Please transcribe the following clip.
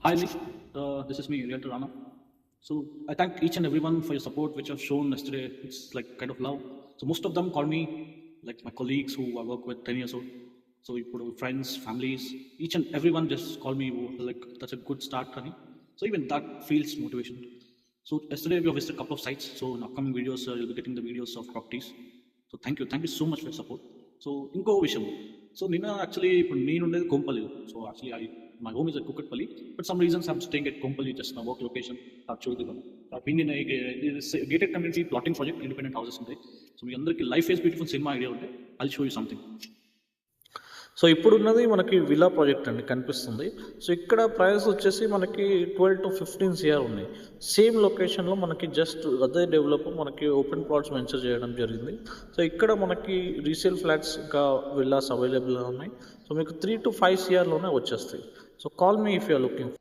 Hi, Lee. This is me, Realtor Rana. So I thank each and everyone for your support, which I've shown yesterday. It's like kind of love. So most of them call me, like my colleagues who I work with 10 years old. So you put friends, families, each and everyone just call me, "Oh, like that's a good start, honey." So even that feels motivation. So yesterday we visited a couple of sites. So in upcoming videos, you'll be getting the videos of properties. So thank you so much for support. So ఇంకో విషయం, so నిన్న actually ఇప్పుడు నేను ఉండేది Kompally. So actually my home is at Kukatpally, but some reasons I'm staying at Kompally just నా work location చూడదు. Being in gated community plotting project independent houses ఉంటాయి. So మీ అందరికీ life is beautiful cinema idea ఉంటే I'll show you something. So ఇప్పుడున్నది మనకి villa project అండి కనిపిస్తుంది. సో ఇక్కడ ప్రైస్ వచ్చేసి మనకి 12 to 15 CR ఉన్నాయి. సేమ్ లొకేషన్లో మనకి జస్ట్ అదే డెవలపర్ మనకి ఓపెన్ ప్లాట్స్ వెంచర్ చేయడం జరిగింది. సో ఇక్కడ మనకి రీసేల్ ఫ్లాట్స్ ఇంకా విల్లాస్ అవైలబుల్గా ఉన్నాయి. సో మీకు 3 to 5 CRలోనే వచ్చేస్తాయి. So call me if you're looking.